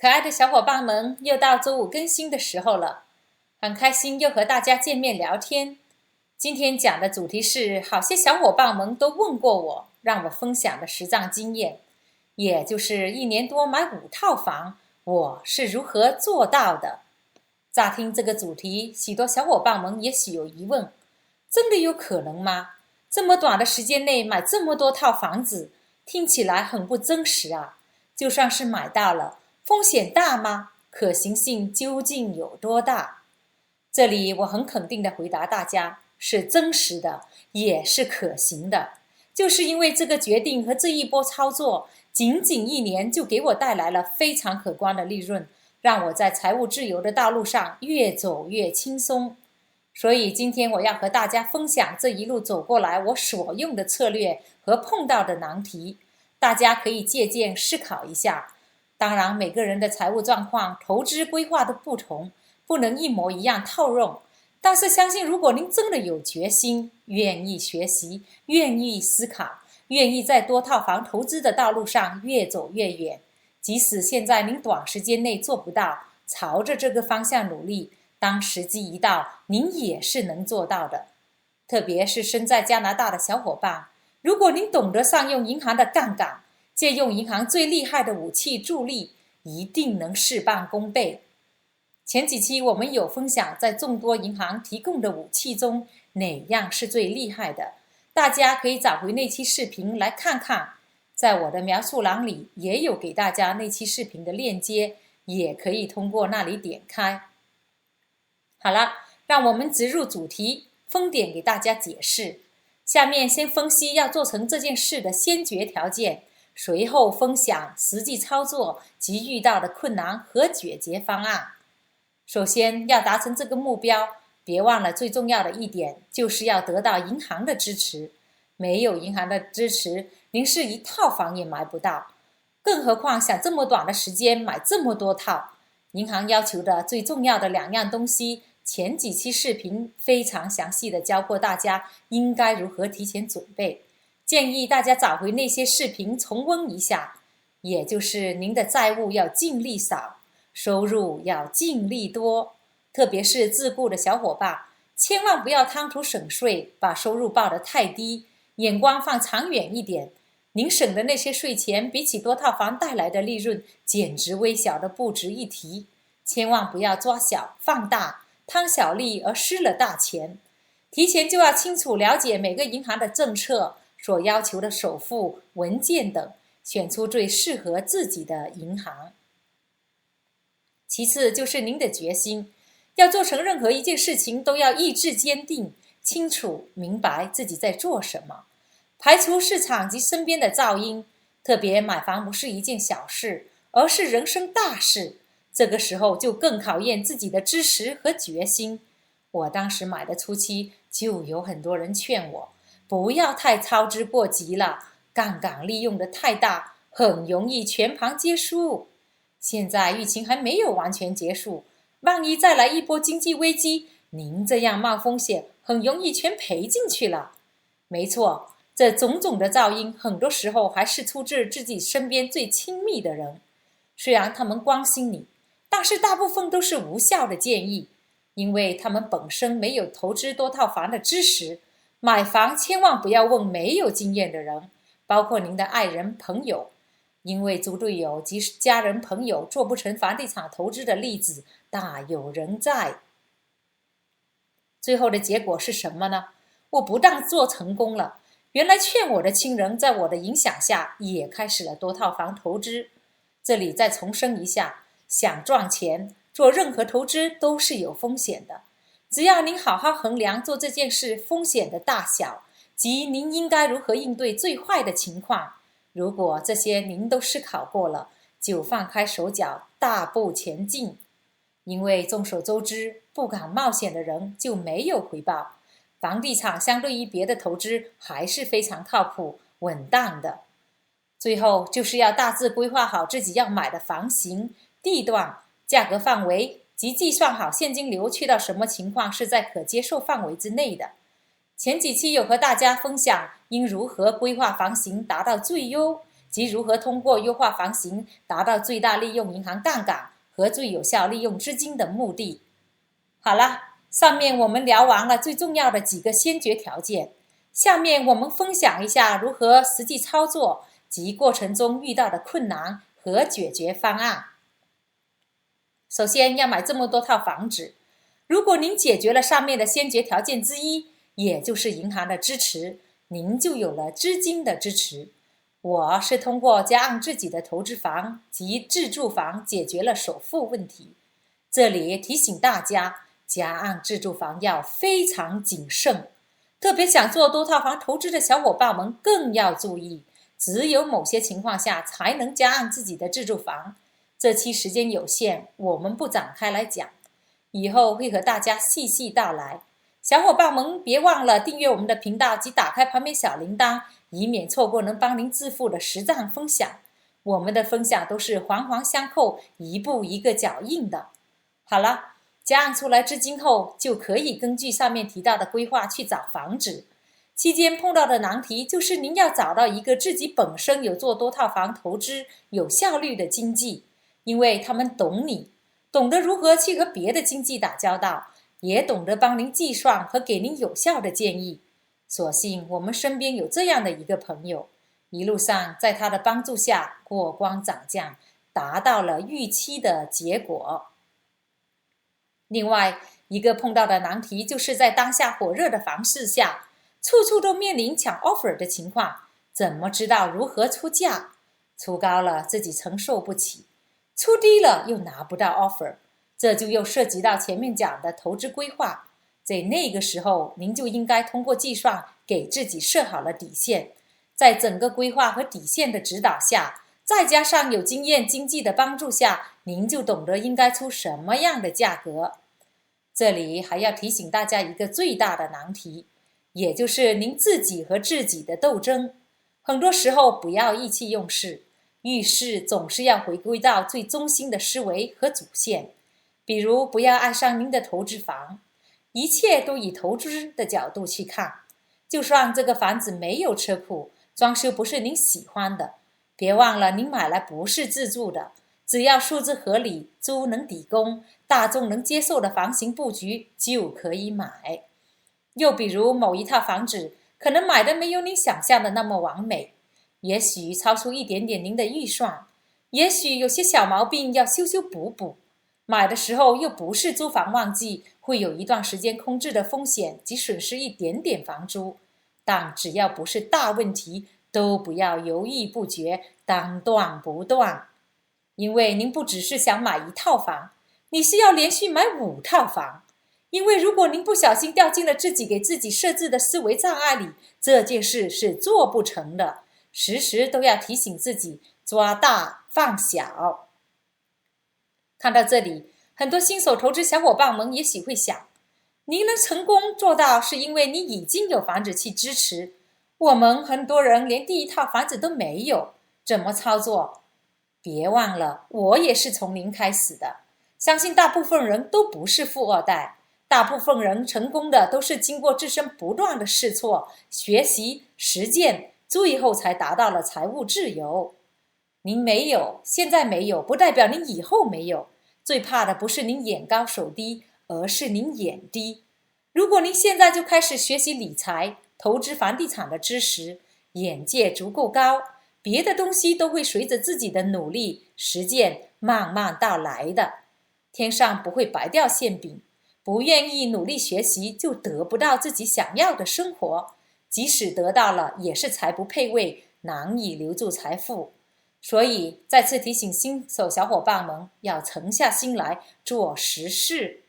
可爱的小伙伴们，又到周五更新的时候了，很开心又和大家见面聊天。今天讲的主题是好些小伙伴们都问过我，让我分享的实战经验，也就是1年多买5套房，我是如何做到的。乍听这个主题，许多小伙伴们也许有疑问，真的有可能吗？这么短的时间内买这么多套房子，听起来很不真实啊。就算是买到了，风险大吗？可行性究竟有多大？这里我很肯定地回答大家，是真实的，也是可行的。就是因为这个决定和这一波操作，仅仅1年就给我带来了非常可观的利润，让我在财务自由的道路上越走越轻松。所以今天我要和大家分享这一路走过来我所用的策略和碰到的难题，大家可以借鉴思考一下。当然每个人的财务状况、投资规划都不同，不能一模一样套用，但是相信如果您真的有决心，愿意学习，愿意思考，愿意在多套房投资的道路上越走越远，即使现在您短时间内做不到，朝着这个方向努力，当时机一到，您也是能做到的。特别是身在加拿大的小伙伴，如果您懂得善用银行的杠杆，借用银行最厉害的武器助力，一定能事半功倍。前几期我们有分享在众多银行提供的武器中哪样是最厉害的，大家可以找回那期视频来看看，在我的描述栏里也有给大家那期视频的链接，也可以通过那里点开。好了，让我们直入主题，分点给大家解释。下面先分析要做成这件事的先决条件，随后分享实际操作及遇到的困难和解决方案。首先要达成这个目标，别忘了最重要的一点，就是要得到银行的支持。没有银行的支持，您是1套房也买不到，更何况想这么短的时间买这么多套。银行要求的最重要的2样东西，前几期视频非常详细的教过大家应该如何提前准备，建议大家找回那些视频重温一下。也就是您的债务要尽力少，收入要尽力多，特别是自雇的小伙伴，千万不要贪图省税，把收入报得太低，眼光放长远一点。您省的那些税钱，比起多套房带来的利润，简直微小的不值一提。千万不要抓小放大，贪小利而失了大钱。提前就要清楚了解每个银行的政策，所要求的首付、文件等，选出最适合自己的银行。其次就是您的决心，要做成任何一件事情都要意志坚定，清楚明白自己在做什么，排除市场及身边的噪音。特别买房不是一件小事，而是人生大事，这个时候就更考验自己的知识和决心。我当时买的初期就有很多人劝我，不要太操之过急了，杠杆利用的太大，很容易全盘皆输。现在疫情还没有完全结束，万一再来一波经济危机，您这样冒风险，很容易全赔进去了。没错，这种种的噪音，很多时候还是出自自己身边最亲密的人。虽然他们关心你，但是大部分都是无效的建议，因为他们本身没有投资多套房的知识。买房千万不要问没有经验的人，包括您的爱人朋友，因为猪队友及家人朋友做不成房地产投资的例子大有人在。最后的结果是什么呢？我不但做成功了，原来劝我的亲人在我的影响下也开始了多套房投资。这里再重申一下，想赚钱，做任何投资都是有风险的。只要您好好衡量做这件事风险的大小，及您应该如何应对最坏的情况，如果这些您都思考过了，就放开手脚，大步前进。因为众所周知，不敢冒险的人就没有回报。房地产相对于别的投资还是非常靠谱、稳当的。最后就是要大致规划好自己要买的房型、地段、价格范围，及计算好现金流去到什么情况是在可接受范围之内的。前几期有和大家分享应如何规划房型达到最优，及如何通过优化房型达到最大利用银行杠杆和最有效利用资金的目的。好了，上面我们聊完了最重要的几个先决条件，下面我们分享一下如何实际操作及过程中遇到的困难和解决方案。首先要买这么多套房子，如果您解决了上面的先决条件之一，也就是银行的支持，您就有了资金的支持。我是通过加按自己的投资房及自住房解决了首付问题。这里提醒大家，加按自住房要非常谨慎，特别想做多套房投资的小伙伴们更要注意，只有某些情况下才能加按自己的自住房。这期时间有限，我们不展开来讲，以后会和大家细细道来。小伙伴们别忘了订阅我们的频道及打开旁边小铃铛，以免错过能帮您致富的实战分享。我们的分享都是环环相扣，一步一个脚印的。好了，加按出来资金后，就可以根据上面提到的规划去找房子。期间碰到的难题就是您要找到一个自己本身有做多套房投资有效率的经纪，因为他们懂你，懂得如何去和别的经纪打交道，也懂得帮您计算和给您有效的建议。所幸我们身边有这样的一个朋友，一路上在他的帮助下过关斩将，达到了预期的结果。另外一个碰到的难题就是在当下火热的房市下，处处都面临抢 offer 的情况，怎么知道如何出价？出高了自己承受不起，出低了又拿不到 offer， 这就又涉及到前面讲的投资规划。在那个时候，您就应该通过计算给自己设好了底线，在整个规划和底线的指导下，再加上有经验经纪的帮助下，您就懂得应该出什么样的价格。这里还要提醒大家一个最大的难题，也就是您自己和自己的斗争。很多时候不要意气用事，遇事总是要回归到最中心的思维和主线。比如不要爱上您的投资房，一切都以投资的角度去看。就算这个房子没有车库，装修不是您喜欢的，别忘了您买来不是自住的，只要数字合理，租能抵供，大众能接受的房型布局就可以买。又比如某一套房子可能买的没有您想象的那么完美，也许超出一点点您的预算，也许有些小毛病要修修补补，买的时候又不是租房旺季，会有一段时间空置的风险及损失一点点房租，但只要不是大问题，都不要犹豫不决，当断不断。因为您不只是想买一套房，你是要连续买5套房。因为如果您不小心掉进了自己给自己设置的思维障碍里，这件事是做不成的。时时都要提醒自己抓大放小。看到这里，很多新手投资小伙伴们也许会想，您能成功做到是因为你已经有房子去支持，我们很多人连第一套房子都没有，怎么操作？别忘了，我也是从零开始的，相信大部分人都不是富二代，大部分人成功的都是经过自身不断的试错、学习、实践，最后才达到了财务自由。您没有，现在没有，不代表您以后没有。最怕的不是您眼高手低，而是您眼低。如果您现在就开始学习理财、投资房地产的知识，眼界足够高，别的东西都会随着自己的努力、实践慢慢到来的。天上不会白掉馅饼，不愿意努力学习就得不到自己想要的生活，即使得到了，也是财不配位，难以留住财富。所以再次提醒新手小伙伴们要沉下心来做实事。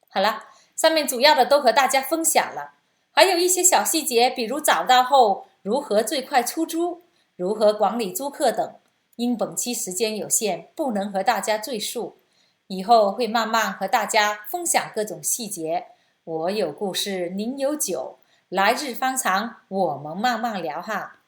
好了，上面主要的都和大家分享了，还有一些小细节，比如找到后如何最快出租，如何管理租客等，因本期时间有限，不能和大家赘述，以后会慢慢和大家分享各种细节。我有故事，您有酒，来日方长，我们慢慢聊哈。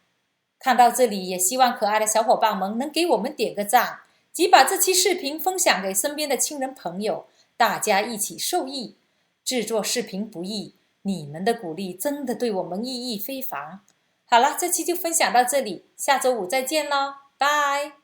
看到这里，也希望可爱的小伙伴们能给我们点个赞，及把这期视频分享给身边的亲人朋友，大家一起受益。制作视频不易，你们的鼓励真的对我们意义非凡。好了，这期就分享到这里，下周五再见喽，拜。